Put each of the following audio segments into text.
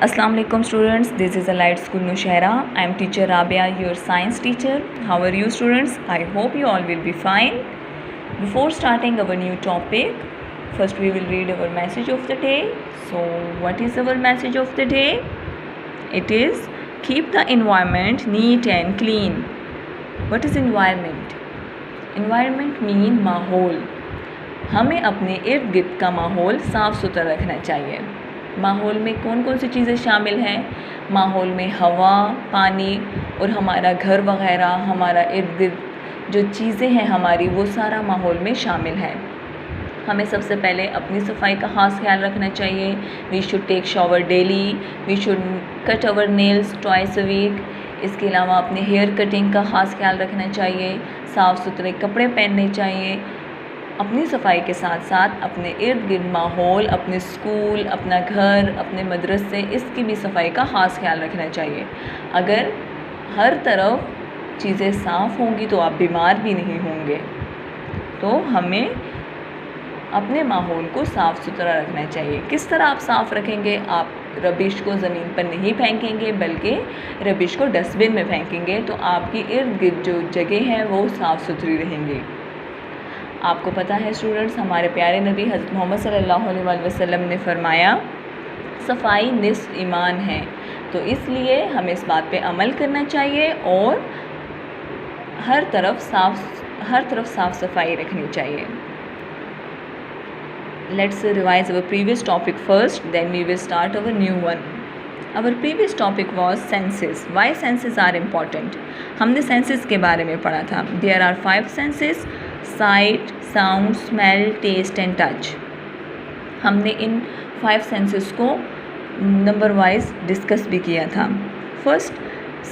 Assalamu alaikum students, this is Allied School Nushaira. I am teacher Rabia, your science teacher. How are you students? I hope you all will be fine. Before starting our new topic, first we will read our message of the day. So what is our message of the day? It is keep the environment neat and clean. What is environment? Environment mean माहौल. हमें अपने इर्द गिर्द का माहौल साफ़ सुथरा रखना चाहिए. माहौल में कौन कौन सी चीज़ें शामिल हैं? माहौल में हवा, पानी और हमारा घर वगैरह, हमारा इर्द गिर्द जो चीज़ें हैं हमारी, वो सारा माहौल में शामिल है. हमें सबसे पहले अपनी सफाई का ख़ास ख्याल रखना चाहिए. We should take shower daily. We should cut our nails twice a week. इसके अलावा अपने हेयर कटिंग का ख़ास ख्याल रखना चाहिए. साफ़ सुथरे कपड़े पहनने चाहिए. अपनी सफाई के साथ साथ अपने इर्द गिर्द माहौल, अपने स्कूल, अपना घर, अपने मदरसे, इसकी भी सफाई का ख़ास ख्याल रखना चाहिए. अगर हर तरफ चीज़ें साफ़ होंगी तो आप बीमार भी नहीं होंगे. तो हमें अपने माहौल को साफ़ सुथरा रखना चाहिए. किस तरह आप साफ़ रखेंगे? आप रबिश को ज़मीन पर नहीं फेंकेंगे, बल्कि रबिश को डस्टबिन में फेंकेंगे, तो आपकी इर्द गिर्द जो जगह है वो साफ़ सुथरी रहेंगी. आपको पता है स्टूडेंट्स, हमारे प्यारे नबी हज़रत मोहम्मद सल्लल्लाहु अलैहि वसल्लम ने फरमाया सफ़ाई निस्फ़ ईमान है. तो इसलिए हमें इस बात पे अमल करना चाहिए और हर तरफ साफ़ सफाई रखनी चाहिए. Let's revise our previous topic first, then we will start our new one. Our previous topic was senses. Why senses are important? हमने senses के बारे में पढ़ा था. There are 5 senses: sight, sound, smell, taste and touch. हमने इन 5 senses को number wise discuss भी किया था. फर्स्ट,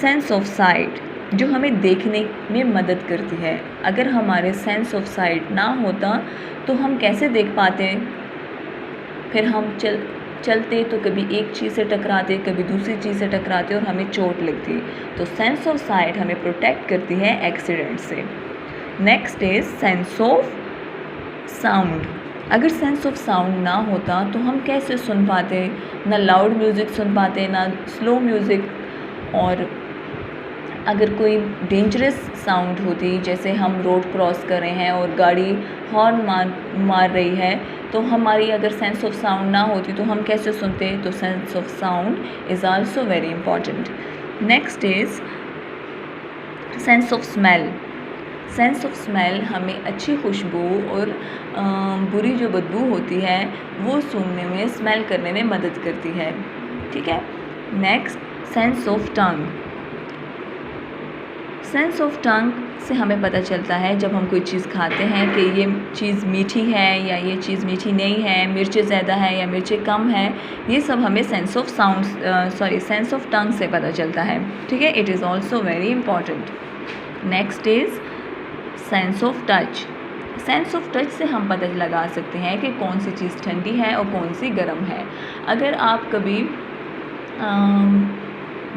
सेंस ऑफ साइट, जो हमें देखने में मदद करती है. अगर हमारे सेंस ऑफ साइट ना होता तो हम कैसे देख पाते? फिर हम चलते तो कभी एक चीज़ से टकराते, कभी दूसरी चीज़ से टकराते और हमें चोट लगती. तो सेंस ऑफ साइट हमें प्रोटेक्ट करती है एक्सीडेंट से. Next is sense of sound. अगर सेंस ऑफ साउंड ना होता तो हम कैसे सुन पाते? ना लाउड म्यूज़िक सुन पाते, ना स्लो म्यूज़िक. और अगर कोई डेंजरस साउंड होती, जैसे हम रोड क्रॉस कर रहे हैं और गाड़ी हॉर्न मार रही है, तो हमारी अगर सेंस ऑफ साउंड ना होती तो हम कैसे सुनते? तो sense of sound is also very important. Next is sense of smell. Sense of smell हमें अच्छी खुशबू और बुरी जो बदबू होती है वो सूंघने में, स्मेल करने में मदद करती है. ठीक है. Next, sense of tongue. Sense of tongue से हमें पता चलता है जब हम कोई चीज़ खाते हैं कि ये चीज़ मीठी है या ये चीज़ मीठी नहीं है, मिर्चें ज़्यादा है या मिर्चें कम है. ये सब हमें सेंस ऑफ टंग से पता चलता है. ठीक है. It is also very important. Next is sense of touch. Sense of touch से हम पता लगा सकते हैं कि कौन सी चीज़ ठंडी है और कौन सी गर्म है. अगर आप कभी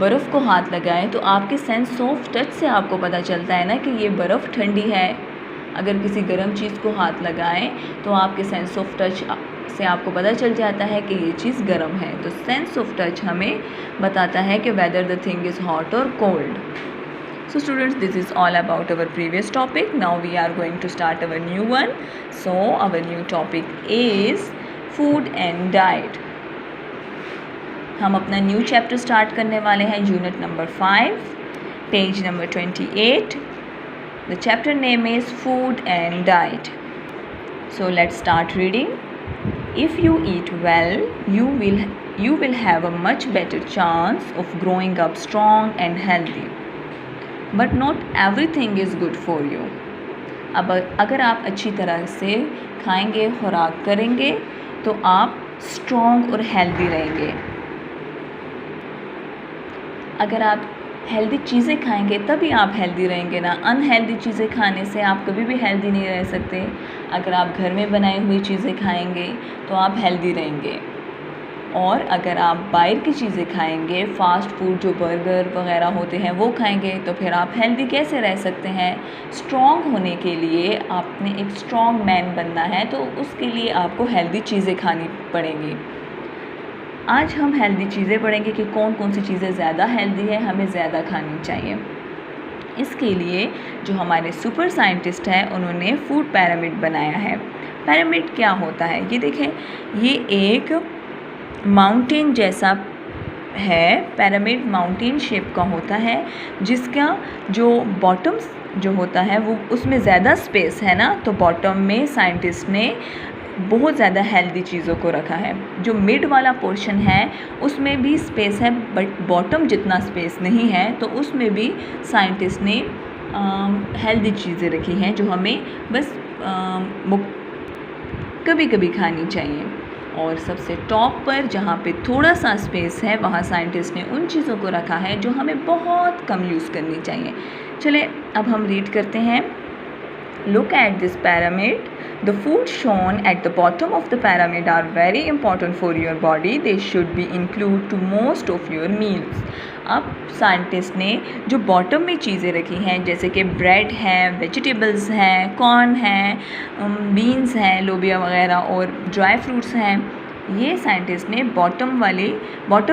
बर्फ़ को हाथ लगाएं तो आपके सेंस ऑफ टच से आपको पता चलता है ना कि ये बर्फ़ ठंडी है. अगर किसी गर्म चीज़ को हाथ लगाएं तो आपके सेंस ऑफ टच से आपको पता चल जाता है कि ये चीज़ गर्म है. तो सेंस ऑफ टच हमें बताता है कि whether the thing is hot और cold. So students, this is all about our previous topic. Now we are going to start our new one. So our new topic is food and diet. हम अपना new chapter start करने वाले हैं. Unit number 5, page number 28. The chapter name is food and diet. So let's start reading. If you eat well you will have a much better chance of growing up strong and healthy. But not everything is good for you. अब अगर आप अच्छी तरह से खाएंगे, खुराक करेंगे, तो आप स्ट्रॉन्ग और हेल्दी रहेंगे. अगर आप हेल्दी चीज़ें खाएंगे तभी आप हेल्दी रहेंगे ना. अनहेल्दी चीज़ें खाने से आप कभी भी हेल्दी नहीं रह सकते. अगर आप घर में बनाई हुई चीज़ें खाएंगे तो आप हेल्दी रहेंगे. और अगर आप बाहर की चीज़ें खाएंगे, फ़ास्ट फूड जो बर्गर वगैरह होते हैं वो खाएंगे, तो फिर आप हेल्दी कैसे रह सकते हैं? स्ट्रॉन्ग होने के लिए आपने एक स्ट्रॉन्ग मैन बनना है, तो उसके लिए आपको हेल्दी चीज़ें खानी पड़ेंगी. आज हम हेल्दी चीज़ें पढ़ेंगे कि कौन कौन सी चीज़ें ज़्यादा हेल्दी है, हमें ज़्यादा खानी चाहिए। इसके लिए जो हमारे सुपर साइंटिस्ट हैं उन्होंने फूड पिरामिड बनाया है। पिरामिड क्या होता है, ये देखें, ये एक माउंटेन जैसा है। पिरामिड माउंटेन शेप का होता है, जिसका जो बॉटम जो होता है वो उसमें ज़्यादा स्पेस है ना, तो बॉटम में साइंटिस्ट ने बहुत ज़्यादा हेल्दी चीज़ों को रखा है। जो मिड वाला पोर्शन है उसमें भी स्पेस है, बट बॉटम जितना स्पेस नहीं है, तो उसमें भी साइंटिस्ट ने हेल्दी चीज़ें रखी हैं जो हमें बस कभी कभी खानी चाहिए। और सबसे टॉप पर जहाँ पे थोड़ा सा स्पेस है वहाँ साइंटिस्ट ने उन चीज़ों को रखा है जो हमें बहुत कम यूज़ करनी चाहिए। चले अब हम रीड करते हैं। Look at this pyramid. The food shown at the bottom of the pyramid are very important for your body. They should be included to most of your meals. अब साइंटिस्ट ने जो बॉटम में चीज़ें रखी हैं, जैसे कि ब्रेड है, वेजिटेबल्स हैं, कॉर्न है, बीन्स हैं, लोबिया वगैरह, और ड्राई फ्रूट्स हैं, ये साइंटिस्ट ने बॉटम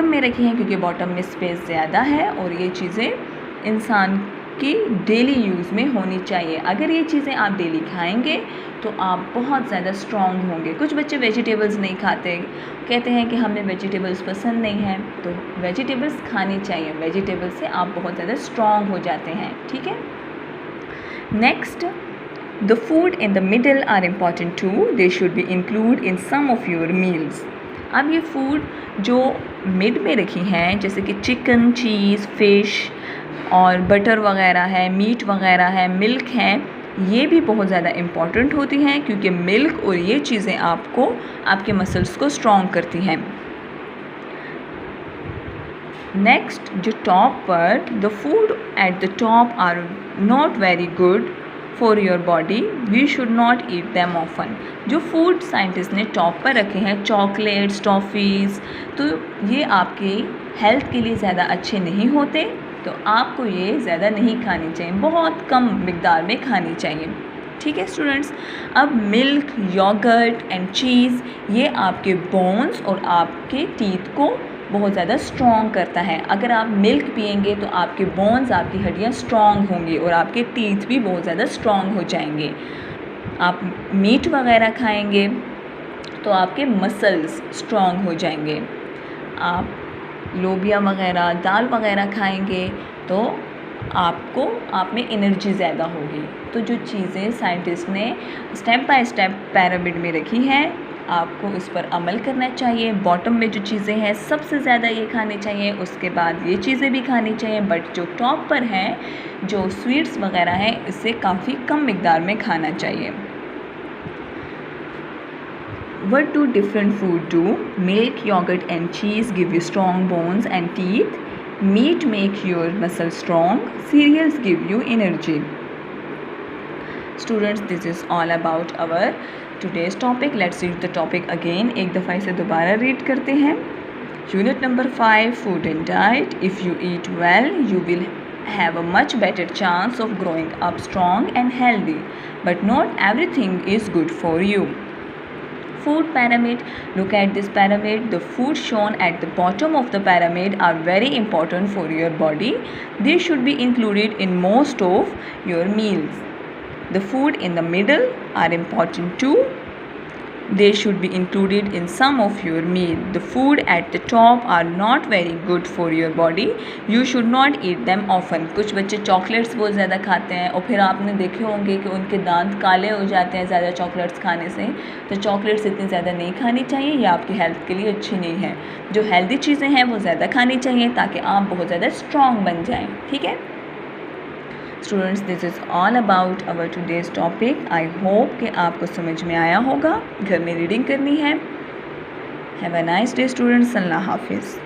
में रखी हैं क्योंकि बॉटम में स्पेस ज़्यादा है और ये चीज़ें इंसान कि डेली यूज़ में होनी चाहिए। अगर ये चीज़ें आप डेली खाएंगे तो आप बहुत ज़्यादा स्ट्रॉन्ग होंगे। कुछ बच्चे वेजिटेबल्स नहीं खाते, कहते हैं कि हमें वेजिटेबल्स पसंद नहीं है, तो वेजिटेबल्स खानी चाहिए। वेजिटेबल्स से आप बहुत ज़्यादा स्ट्रॉन्ग हो जाते हैं, ठीक है। Next, the food in the middle are important to, they should be include in some of your meals. अब ये फूड जो मिड में रखी हैं, जैसे कि चिकन, चीज़, फ़िश और बटर वगैरह है, मीट वगैरह है, मिल्क है, ये भी बहुत ज़्यादा इम्पॉर्टेंट होती हैं क्योंकि मिल्क और ये चीज़ें आपको आपके मसल्स को स्ट्रॉन्ग करती हैं। नेक्स्ट, जो टॉप पर, the food at the top are not very good for your body, we should not eat them often. जो फूड साइंटिस्ट ने टॉप पर रखे हैं, चॉकलेट्स, टॉफ़ीज़, तो ये आपकी हेल्थ के लिए ज़्यादा अच्छे नहीं होते, तो आपको ये ज़्यादा नहीं खानी चाहिए, बहुत कम मिक़दार में खानी चाहिए, ठीक है स्टूडेंट्स। अब मिल्क, योगर्ट एंड चीज़, ये आपके बोन्स और आपके टीथ को बहुत ज़्यादा स्ट्रॉन्ग करता है। अगर आप मिल्क पिएंगे तो आपके बोन्स, आपकी हड्डियाँ स्ट्रॉन्ग होंगी और आपके टीथ भी बहुत ज़्यादा स्ट्रॉन्ग हो जाएंगे। आप मीट वगैरह खाएंगे तो आपके मसल्स स्ट्रॉन्ग हो जाएंगे। आप लोबिया वगैरह, दाल वगैरह खाएंगे तो आप में एनर्जी ज़्यादा होगी। तो जो चीज़ें साइंटिस्ट ने स्टेप बाय स्टेप पिरामिड में रखी हैं, आपको इस पर अमल करना चाहिए। बॉटम में जो चीज़ें हैं सबसे ज़्यादा ये खानी चाहिए, उसके बाद ये चीज़ें भी खानी चाहिए, बट जो टॉप पर हैं, जो स्वीट्स वगैरह हैं, इससे काफ़ी कम मिक़दार में खाना चाहिए। What do different food do? Milk, yogurt and cheese give you strong bones and teeth. Meat make your muscles strong. Cereals give you energy. Students, this is all about our today's topic. Let's read the topic again. एक दफ़ा इसे दोबारा read करते हैं. Unit number 5, Food and Diet. If you eat well, you will have a much better chance of growing up strong and healthy. But not everything is good for you. Food pyramid. Look at this pyramid. The food shown at the bottom of the pyramid are very important for your body. They should be included in most of your meals. The food in the middle are important too. They should be included in some of your meal. The food at the top are not very good for your body. You should not eat them often. कुछ बच्चे chocolates बहुत ज़्यादा खाते हैं और फिर आपने देखे होंगे कि उनके दांत काले हो जाते हैं ज़्यादा चॉकलेट्स खाने से। तो चॉकलेट्स इतनी ज़्यादा नहीं खानी चाहिए, ये आपकी हेल्थ के लिए अच्छी नहीं है। जो हेल्दी चीज़ें हैं वो ज़्यादा खानी चाहिए ताकि आप बहुत ज़्यादा स्ट्रॉन्ग बन जाएँ, ठीक है। Students, this is all about our today's topic. I hope कि आपको समझ में आया होगा। घर में रीडिंग करनी है। Have a nice day students. अल्लाह हाफिज़।